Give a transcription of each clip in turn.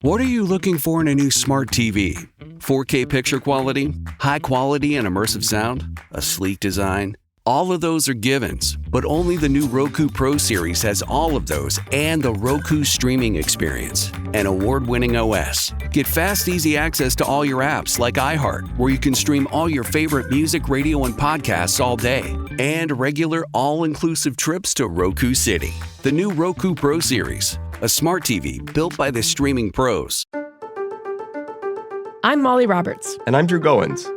What are you looking for in a new smart TV? 4K picture quality, high quality and immersive sound, a sleek design? All of those are givens, but only the new Roku Pro Series has all of those and the Roku streaming experience, an award-winning OS. Get fast, easy access to all your apps like iHeart, where you can stream all your favorite music, radio, and podcasts all day, and regular all-inclusive trips to Roku City. The new Roku Pro Series, a smart TV built by the streaming pros. I'm Molly Roberts. And I'm Drew Goins.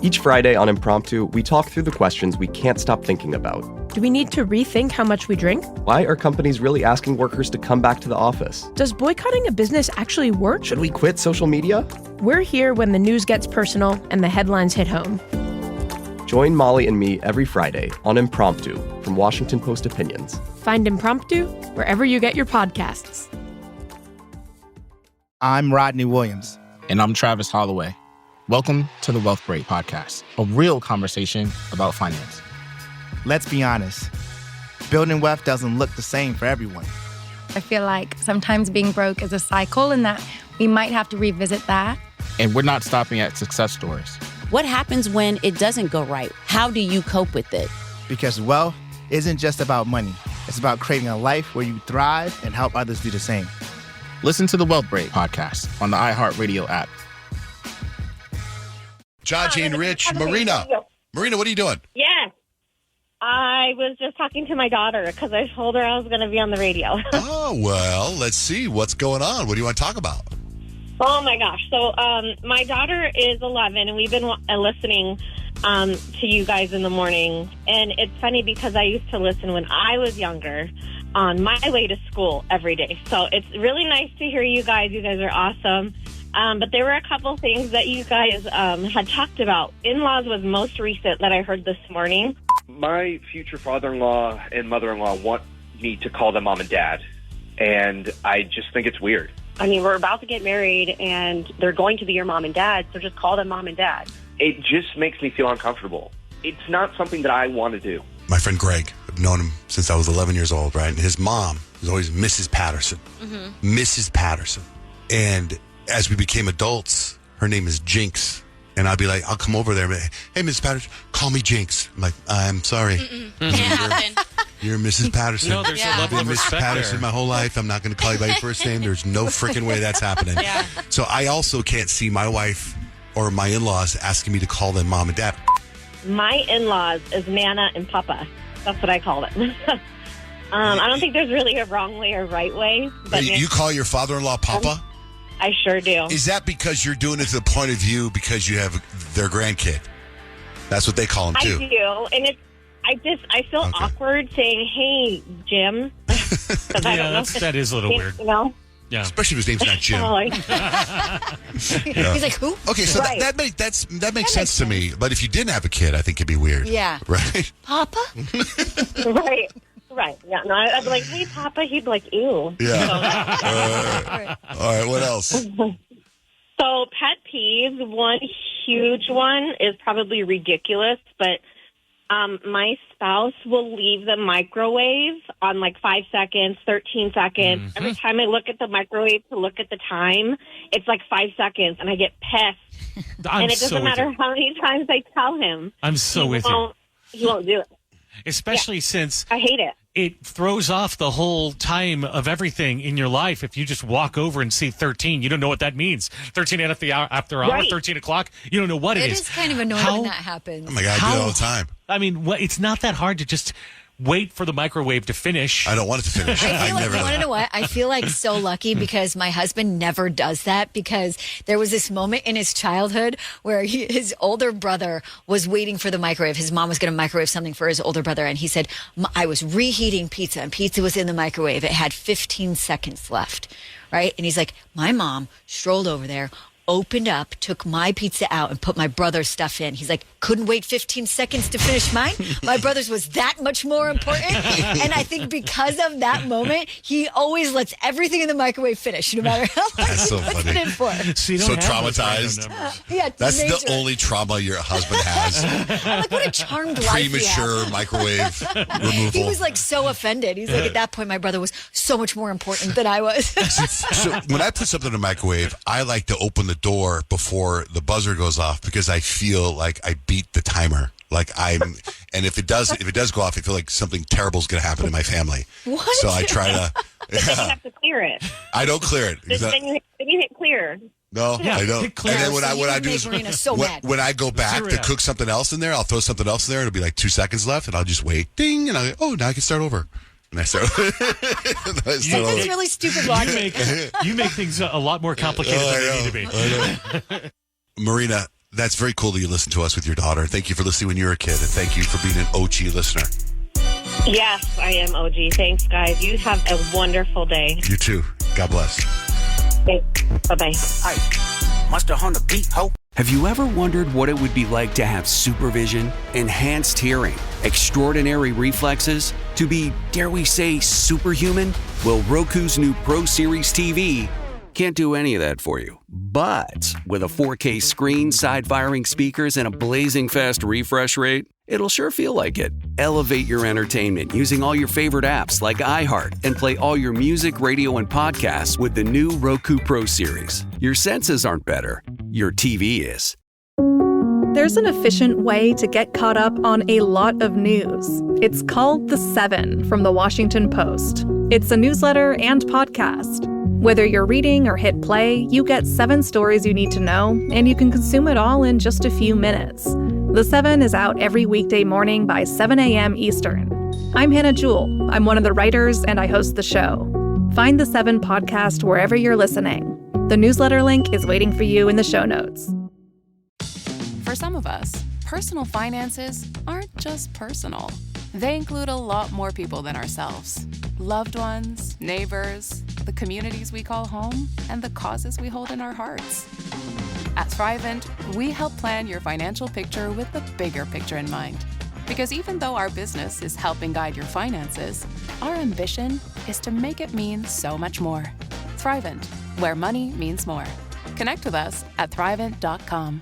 Each Friday on Impromptu, we talk through the questions we can't stop thinking about. Do we need to rethink how much we drink? Why are companies really asking workers to come back to the office? Does boycotting a business actually work? Should we quit social media? We're here when the news gets personal and the headlines hit home. Join Molly and me every Friday on Impromptu from Washington Post Opinions. Find Impromptu wherever you get your podcasts. I'm Rodney Williams. And I'm Travis Holloway. Welcome to the Wealth Break Podcast, a real conversation about finance. Let's be honest, building wealth doesn't look the same for everyone. I feel like sometimes being broke is a cycle and that we might have to revisit that. And we're not stopping at success stories. What happens when it doesn't go right? How do you cope with it? Because wealth isn't just about money. It's about creating a life where you thrive and help others do the same. Listen to the Wealth Break Podcast on the iHeartRadio app. Jaji and Rich, Marina. Marina, what are you doing? Yes. I was just talking to my daughter because I told her I was going to be on the radio. Oh, well, let's see. What's going on? What do you want to talk about? Oh, my gosh. So my daughter is 11, and we've been listening to you guys in the morning. And it's funny because I used to listen when I was younger on my way to school every day. So it's really nice to hear you guys. You guys are awesome. But there were a couple things that you guys had talked about. In-laws was most recent that I heard this morning. My future father-in-law and mother-in-law want me to call them mom and dad, and I just think it's weird. I mean, we're about to get married, and they're going to be your mom and dad, so just call them mom and dad. It just makes me feel uncomfortable. It's not something that I want to do. My friend Greg, I've known him since I was 11 years old, right? And his mom was always Mrs. Patterson. Mm-hmm. Mrs. Patterson. And as we became adults, her name is Jinx. And I'd be like, I'll come over there and be like, hey, Mrs. Patterson, call me Jinx. I'm like, I'm sorry. Can't happen. You're Mrs. Patterson. No, there's a level I've of been Mrs. respect Patterson there. my whole life. I'm not going to call you by your first name. There's no freaking way that's happening. Yeah. So I also can't see my wife or my in-laws asking me to call them mom and dad. My in-laws is Nana and Papa. That's what I call them. I don't think there's really a wrong way or right way. But You call your father-in-law Papa? I sure do. Is that because you're doing it to the point of view because you have their grandkid? That's what they call him too. I do, and I feel awkward saying, "Hey, Jim." Yeah, that is a little weird. You know? Yeah. Especially if his name's not Jim. He's like, who? Okay, so Right. that makes sense to me. But if you didn't have a kid, I think it'd be weird. Yeah. Right? Papa? Right. Right. Yeah. No, I'd be like, "Hey, Papa." He'd be like, "Ew." Yeah. All right, what else? So pet peeves, one huge one is probably ridiculous, but my spouse will leave the microwave on like 5 seconds, 13 seconds. Every time I look at the microwave to look at the time, it's like 5 seconds, and I get pissed. And it doesn't matter how many times I tell him. I'm so with you. He won't do it. Especially since I hate it. It throws off the whole time of everything in your life. If you just walk over and see 13, you don't know what that means. 13 after hour, Right. 13 o'clock, you don't know what it is. It is kind of annoying when that happens. Oh my God, I do it all the time. I mean, it's not that hard to just wait for the microwave to finish. I don't want it to finish. I feel like, you want to know what? I feel like so lucky because my husband never does that, because there was this moment in his childhood where his older brother was waiting for the microwave. His mom was going to microwave something for his older brother, and he said, I was reheating pizza, and pizza was in the microwave. It had 15 seconds left, right? And he's like, my mom strolled over there, opened up, took my pizza out, and put my brother's stuff in. He's like, couldn't wait 15 seconds to finish mine. My brother's was that much more important. And I think because of that moment, he always lets everything in the microwave finish, no matter how long That's so he puts funny. it in for. So traumatized. Yeah, That's major. the only trauma your husband has. I'm like, what a charmed life he Premature has. microwave removal. He was like so offended. He's like, at that point, my brother was so much more important than I was. So when I put something in the microwave, I like to open the door before the buzzer goes off because I feel like I beat the timer. And if it does go off, I feel like something terrible is going to happen in my family. What? So I try to. But then you have to clear it. I don't clear it. Then you hit clear. No, Yeah, I don't. hit clear. And then what So I you do make is Marina so mad. when I go back Zero to out. cook something else in there, I'll throw something else in there. It'll be like 2 seconds left, and I'll just wait. Ding, and I go, now I can start over. And I start. That's really stupid logic. You make things a lot more complicated than they need to be. I know. Marina, that's very cool that you listen to us with your daughter. Thank you for listening when you were a kid, and thank you for being an OG listener. Yes, I am OG. Thanks, guys. You have a wonderful day. You too. God bless. Bye-bye. Must have hung a beat, ho. Have you ever wondered what it would be like to have supervision, enhanced hearing, extraordinary reflexes, to be, dare we say, superhuman? Well, Roku's new Pro Series TV can't do any of that for you. But with a 4K screen, side-firing speakers, and a blazing fast refresh rate, it'll sure feel like it. Elevate your entertainment using all your favorite apps like iHeart and play all your music, radio, and podcasts with the new Roku Pro Series. Your senses aren't better. Your TV is. There's an efficient way to get caught up on a lot of news. It's called The 7 from The Washington Post. It's a newsletter and podcast. Whether you're reading or hit play, you get 7 stories you need to know, and you can consume it all in just a few minutes. The 7 is out every weekday morning by 7 a.m. Eastern. I'm Hannah Jewell. I'm one of the writers, and I host the show. Find The 7 podcast wherever you're listening. The newsletter link is waiting for you in the show notes. For some of us, personal finances aren't just personal. They include a lot more people than ourselves. Loved ones, neighbors, the communities we call home, and the causes we hold in our hearts. At Thrivent, we help plan your financial picture with the bigger picture in mind. Because even though our business is helping guide your finances, our ambition is to make it mean so much more. Thrivent, where money means more. Connect with us at Thrivent.com.